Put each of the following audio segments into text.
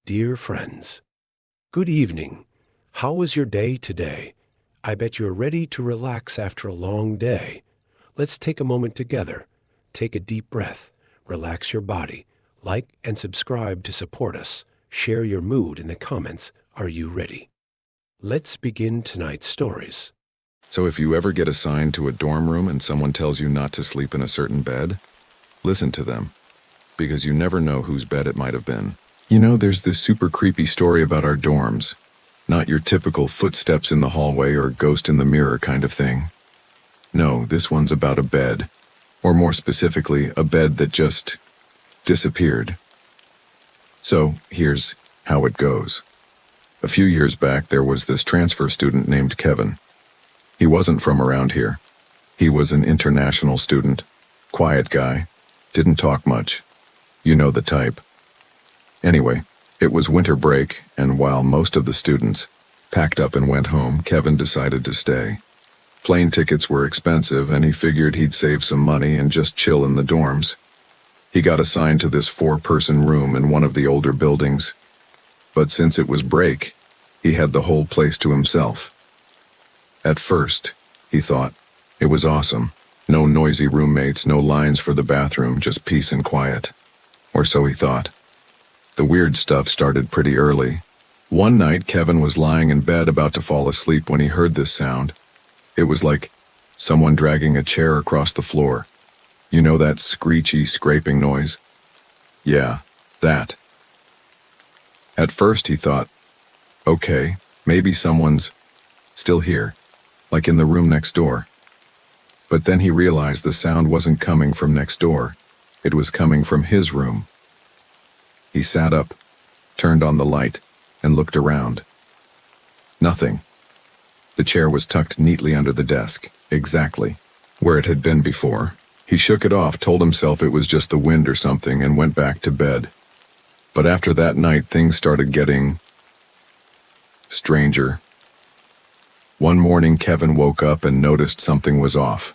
Dear friends, good evening. How was your day today? I bet you're ready to relax after a long day. Let's take a moment together. Take a deep breath. Relax your body. Like and subscribe to support us. Share your mood in the comments. Are you ready? Let's begin tonight's stories. So if you ever get assigned to a dorm room and someone tells you not to sleep in a certain bed, listen to them, because you never know whose bed it might have been. You know, there's this super creepy story about our dorms. Not your typical footsteps in the hallway or ghost in the mirror kind of thing. No, this one's about a bed, or more specifically, a bed that just disappeared. So, here's how it goes. A few years back, there was this transfer student named Kevin. He wasn't from around here. He was an international student, quiet guy, didn't talk much. You know the type. Anyway, it was winter break, and while most of the students packed up and went home, Kevin decided to stay. Plane tickets were expensive, and he figured he'd save some money and just chill in the dorms. He got assigned to this 4-person room in one of the older buildings. But since it was break, he had the whole place to himself. At first, he thought, it was awesome. No noisy roommates, no lines for the bathroom, just peace and quiet. Or so he thought. The weird stuff started pretty early. One night, Kevin was lying in bed about to fall asleep when he heard this sound. It was like someone dragging a chair across the floor. You know that screechy, scraping noise? Yeah, that. At first he thought, okay, maybe someone's still here, like in the room next door. But then he realized the sound wasn't coming from next door. It was coming from his room. He sat up, turned on the light, and looked around. Nothing. The chair was tucked neatly under the desk, exactly where it had been before. He shook it off, told himself it was just the wind or something, and went back to bed. But after that night, things started getting stranger. One morning, Kevin woke up and noticed something was off.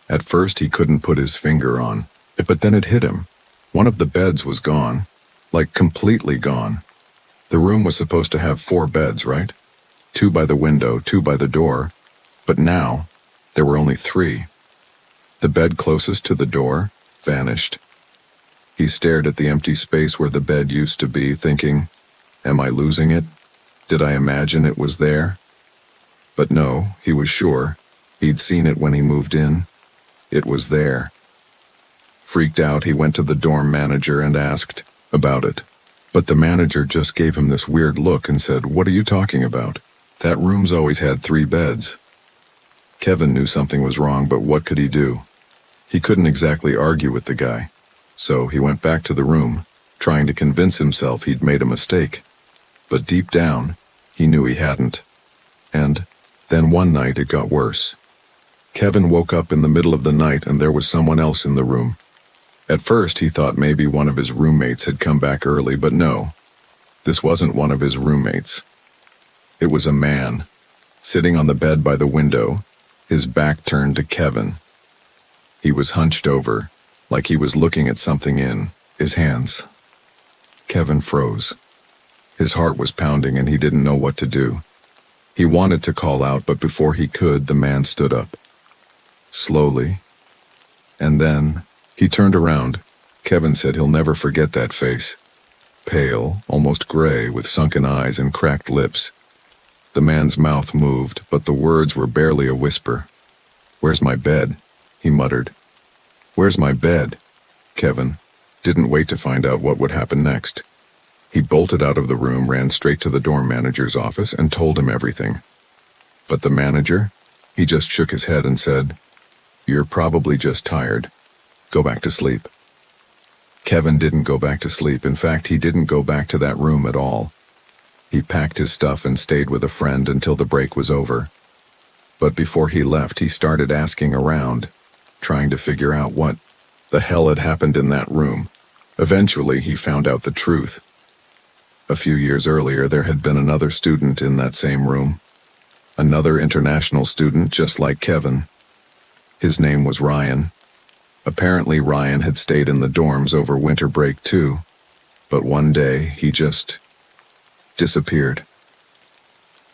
At first, he couldn't put his finger on it, but then it hit him. One of the beds was gone. Like completely gone. The room was supposed to have 4 beds, right? 2 by the window, 2 by the door. But now, there were only 3. The bed closest to the door vanished. He stared at the empty space where the bed used to be, thinking, am I losing it? Did I imagine it was there? But no, he was sure. He'd seen it when he moved in. It was there. Freaked out, he went to the dorm manager and asked about it. But the manager just gave him this weird look and said, what are you talking about? That room's always had 3 beds. Kevin knew something was wrong, but what could he do? He couldn't exactly argue with the guy. So he went back to the room, trying to convince himself he'd made a mistake. But deep down, he knew he hadn't. And then one night it got worse. Kevin woke up in the middle of the night and there was someone else in the room. At first, he thought maybe one of his roommates had come back early, but no. This wasn't one of his roommates. It was a man, sitting on the bed by the window, his back turned to Kevin. He was hunched over, like he was looking at something in his hands. Kevin froze. His heart was pounding and he didn't know what to do. He wanted to call out, but before he could, the man stood up. Slowly. And then he turned around. Kevin said he'll never forget that face. Pale, almost gray, with sunken eyes and cracked lips. The man's mouth moved, but the words were barely a whisper. Where's my bed? He muttered. Where's my bed? Kevin didn't wait to find out what would happen next. He bolted out of the room, ran straight to the dorm manager's office, and told him everything. But the manager? He just shook his head and said, you're probably just tired. Go back to sleep. Kevin didn't go back to sleep. In fact, he didn't go back to that room at all. He packed his stuff and stayed with a friend until the break was over. But before he left, he started asking around, trying to figure out what the hell had happened in that room. Eventually, he found out the truth. A few years earlier, there had been another student in that same room. Another international student just like Kevin. His name was Ryan. Apparently Ryan had stayed in the dorms over winter break too, but one day he just disappeared.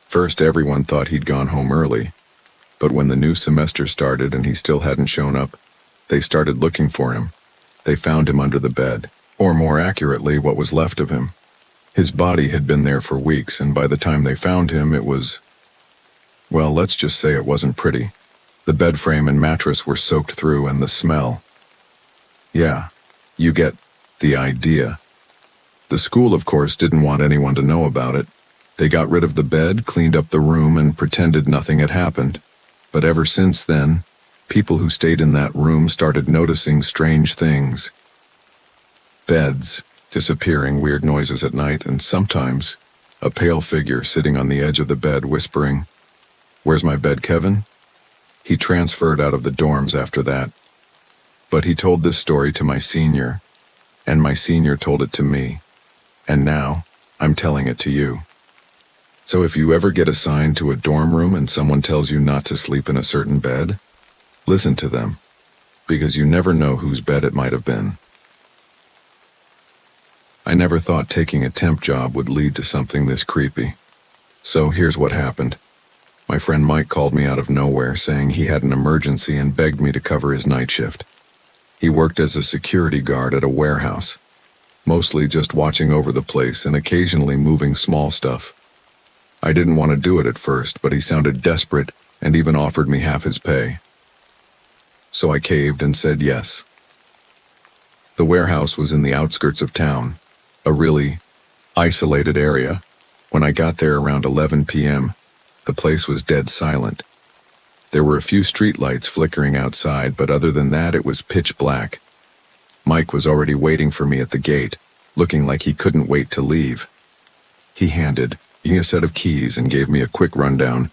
First, everyone thought he'd gone home early, but when the new semester started and he still hadn't shown up, they started looking for him. They found him under the bed, or more accurately, what was left of him. His body had been there for weeks, and by the time they found him, it was, well, let's just say it wasn't pretty. The bed frame and mattress were soaked through, and the smell. Yeah, you get the idea. The school, of course, didn't want anyone to know about it. They got rid of the bed, cleaned up the room, and pretended nothing had happened. But ever since then, people who stayed in that room started noticing strange things. Beds disappearing, weird noises at night, and sometimes a pale figure sitting on the edge of the bed whispering, "Where's my bed, Kevin?" He transferred out of the dorms after that. But he told this story to my senior, and my senior told it to me, and now I'm telling it to you. So if you ever get assigned to a dorm room and someone tells you not to sleep in a certain bed, listen to them, because you never know whose bed it might have been. I never thought taking a temp job would lead to something this creepy. So here's what happened. My friend Mike called me out of nowhere saying he had an emergency and begged me to cover his night shift. He worked as a security guard at a warehouse, mostly just watching over the place and occasionally moving small stuff. I didn't want to do it at first, but he sounded desperate and even offered me half his pay. So I caved and said yes. The warehouse was in the outskirts of town, a really isolated area. When I got there around 11 p.m., the place was dead silent. There were a few streetlights flickering outside, but other than that, it was pitch black. Mike was already waiting for me at the gate, looking like he couldn't wait to leave. He handed me a set of keys and gave me a quick rundown.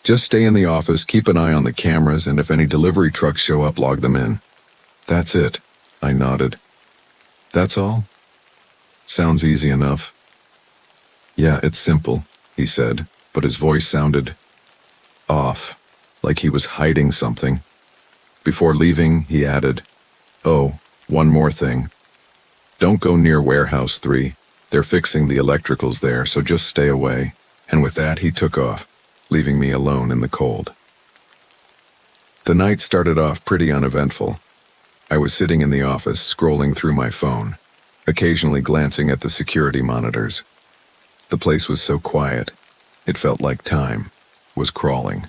Just stay in the office, keep an eye on the cameras, and if any delivery trucks show up, log them in. That's it, I nodded. That's all? Sounds easy enough. Yeah, it's simple, he said, but his voice sounded off, like he was hiding something. Before leaving, he added, "Oh, one more thing. Don't go near Warehouse 3. They're fixing the electricals there, so just stay away." And with that, he took off, leaving me alone in the cold. The night started off pretty uneventful. I was sitting in the office, scrolling through my phone, occasionally glancing at the security monitors. The place was so quiet, it felt like time was crawling.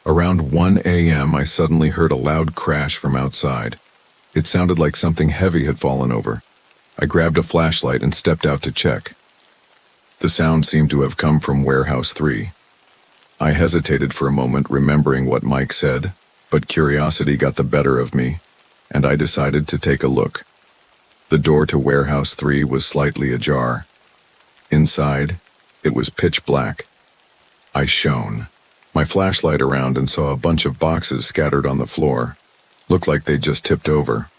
Around 1 a.m., I suddenly heard a loud crash from outside. It sounded like something heavy had fallen over. I grabbed a flashlight and stepped out to check. The sound seemed to have come from Warehouse 3. I hesitated for a moment, remembering what Mike said, but curiosity got the better of me, and I decided to take a look. The door to Warehouse 3 was slightly ajar. Inside, it was pitch black. I shone my flashlight around and saw a bunch of boxes scattered on the floor. Looked like they'd just tipped over.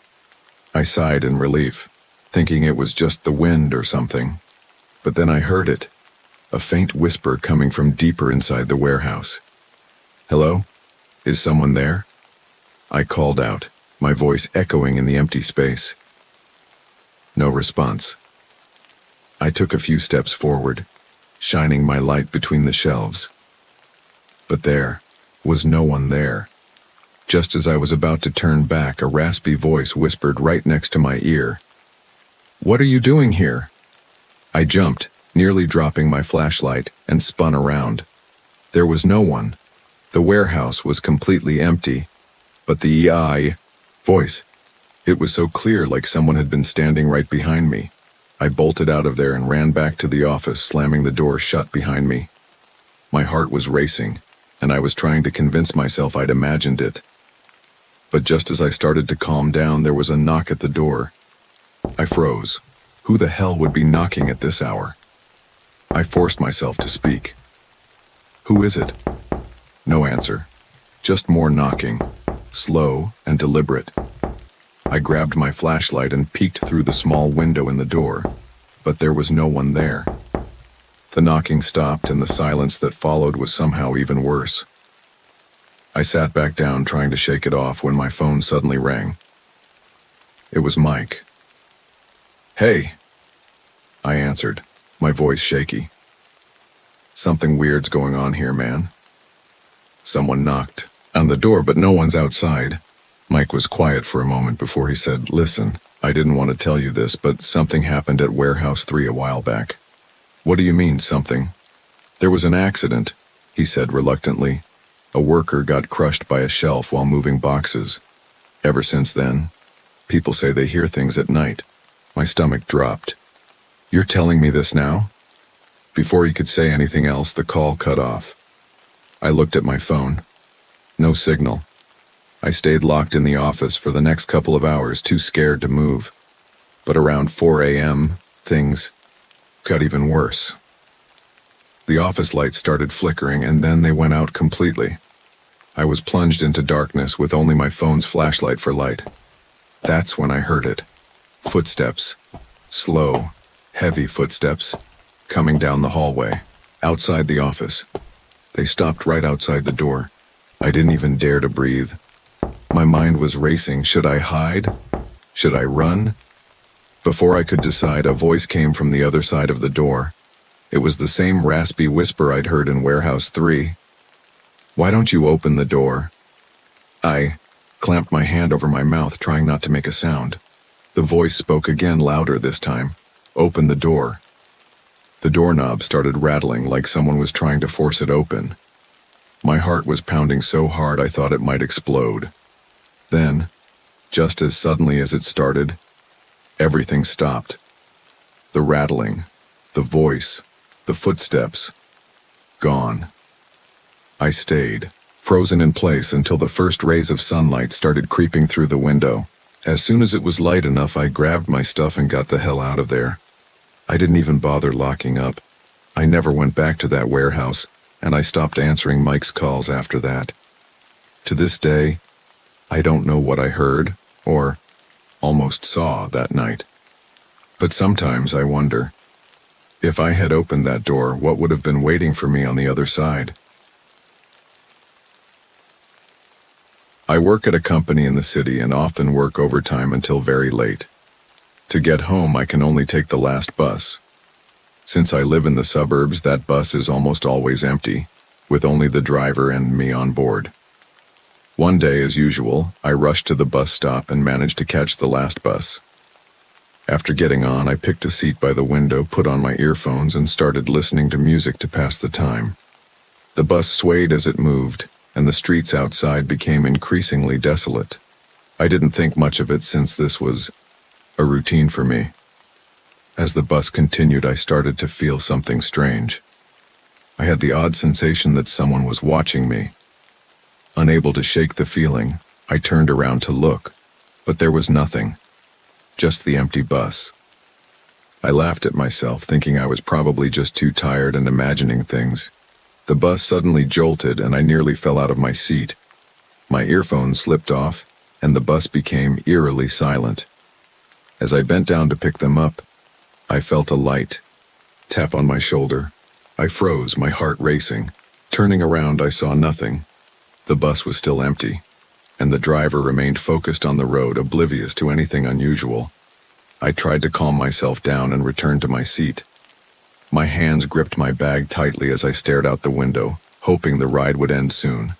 I sighed in relief, thinking it was just the wind or something. But then I heard it, a faint whisper coming from deeper inside the warehouse. "Hello? Is someone there?" I called out, my voice echoing in the empty space. No response. I took a few steps forward, shining my light between the shelves. But there was no one there. Just as I was about to turn back, a raspy voice whispered right next to my ear, "What are you doing here?" I jumped, nearly dropping my flashlight, and spun around. There was no one. The warehouse was completely empty, but the voice, it was so clear, like someone had been standing right behind me. I bolted out of there and ran back to the office, slamming the door shut behind me. My heart was racing, and I was trying to convince myself I'd imagined it. But just as I started to calm down, there was a knock at the door. I froze. Who the hell would be knocking at this hour? I forced myself to speak. "Who is it?" No answer. Just more knocking, slow and deliberate. I grabbed my flashlight and peeked through the small window in the door, but there was no one there. The knocking stopped, and the silence that followed was somehow even worse. I sat back down, trying to shake it off, when my phone suddenly rang. It was Mike. "Hey," I answered, my voice shaky. Something weird's going on here, man. Someone knocked on the door, but no one's outside. Mike was quiet for a moment before he said, "Listen, I didn't want to tell you this, but something happened at Warehouse 3 a while back." "What do you mean, something?" "There was an accident," he said reluctantly. "A worker got crushed by a shelf while moving boxes. Ever since then, people say they hear things at night." My stomach dropped. "You're telling me this now?" Before he could say anything else, the call cut off. I looked at my phone. No signal. I stayed locked in the office for the next couple of hours, too scared to move. But around 4 a.m., things got even worse. The office lights started flickering, and then they went out completely. I was plunged into darkness with only my phone's flashlight for light. That's when I heard it. Footsteps. Slow, heavy footsteps, coming down the hallway, outside the office. They stopped right outside the door. I didn't even dare to breathe. My mind was racing. Should I hide? Should I run? Before I could decide, a voice came from the other side of the door. It was the same raspy whisper I'd heard in Warehouse 3. "Why don't you open the door?" I clamped my hand over my mouth, trying not to make a sound. The voice spoke again, louder this time. "Open the door." The doorknob started rattling like someone was trying to force it open. My heart was pounding so hard I thought it might explode. Then, just as suddenly as it started, everything stopped. The rattling, the voice, the footsteps, gone. I stayed, frozen in place until the first rays of sunlight started creeping through the window. As soon as it was light enough, I grabbed my stuff and got the hell out of there. I didn't even bother locking up. I never went back to that warehouse, and I stopped answering Mike's calls after that. To this day, I don't know what I heard, or almost saw that night. But sometimes I wonder, if I had opened that door, what would have been waiting for me on the other side? I work at a company in the city and often work overtime until very late. To get home, I can only take the last bus. Since I live in the suburbs, that bus is almost always empty, with only the driver and me on board. One day, as usual, I rushed to the bus stop and managed to catch the last bus. After getting on, I picked a seat by the window, put on my earphones, and started listening to music to pass the time. The bus swayed as it moved, and the streets outside became increasingly desolate. I didn't think much of it since this was a routine for me. As the bus continued, I started to feel something strange. I had the odd sensation that someone was watching me. Unable to shake the feeling, I turned around to look, but there was nothing, just the empty bus. I laughed at myself, thinking I was probably just too tired and imagining things. The bus suddenly jolted and I nearly fell out of my seat. My earphones slipped off, and the bus became eerily silent. As I bent down to pick them up, I felt a light tap on my shoulder. I froze, my heart racing. Turning around, I saw nothing. The bus was still empty, and the driver remained focused on the road, oblivious to anything unusual. I tried to calm myself down and returned to my seat. My hands gripped my bag tightly as I stared out the window, hoping the ride would end soon.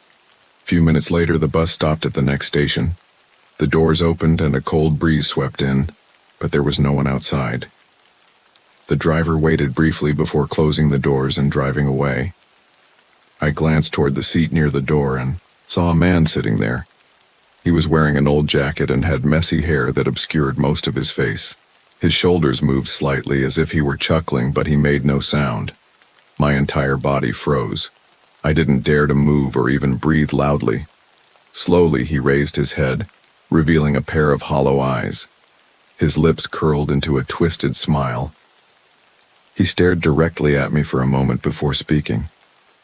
A few minutes later, the bus stopped at the next station. The doors opened and a cold breeze swept in, but there was no one outside. The driver waited briefly before closing the doors and driving away. I glanced toward the seat near the door and saw a man sitting there. He was wearing an old jacket and had messy hair that obscured most of his face. His shoulders moved slightly as if he were chuckling, but he made no sound. My entire body froze. I didn't dare to move or even breathe loudly. Slowly, he raised his head, revealing a pair of hollow eyes. His lips curled into a twisted smile. He stared directly at me for a moment before speaking.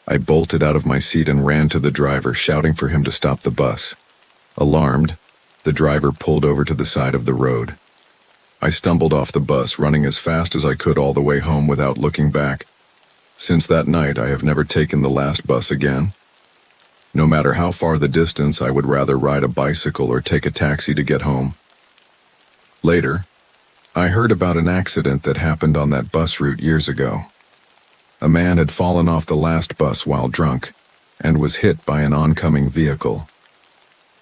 I bolted out of my seat and ran to the driver, shouting for him to stop the bus. Alarmed, the driver pulled over to the side of the road. I stumbled off the bus, running as fast as I could all the way home without looking back. Since that night, I have never taken the last bus again. No matter how far the distance, I would rather ride a bicycle or take a taxi to get home. Later, I heard about an accident that happened on that bus route years ago. A man had fallen off the last bus while drunk and was hit by an oncoming vehicle.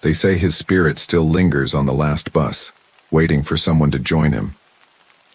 They say his spirit still lingers on the last bus, waiting for someone to join him.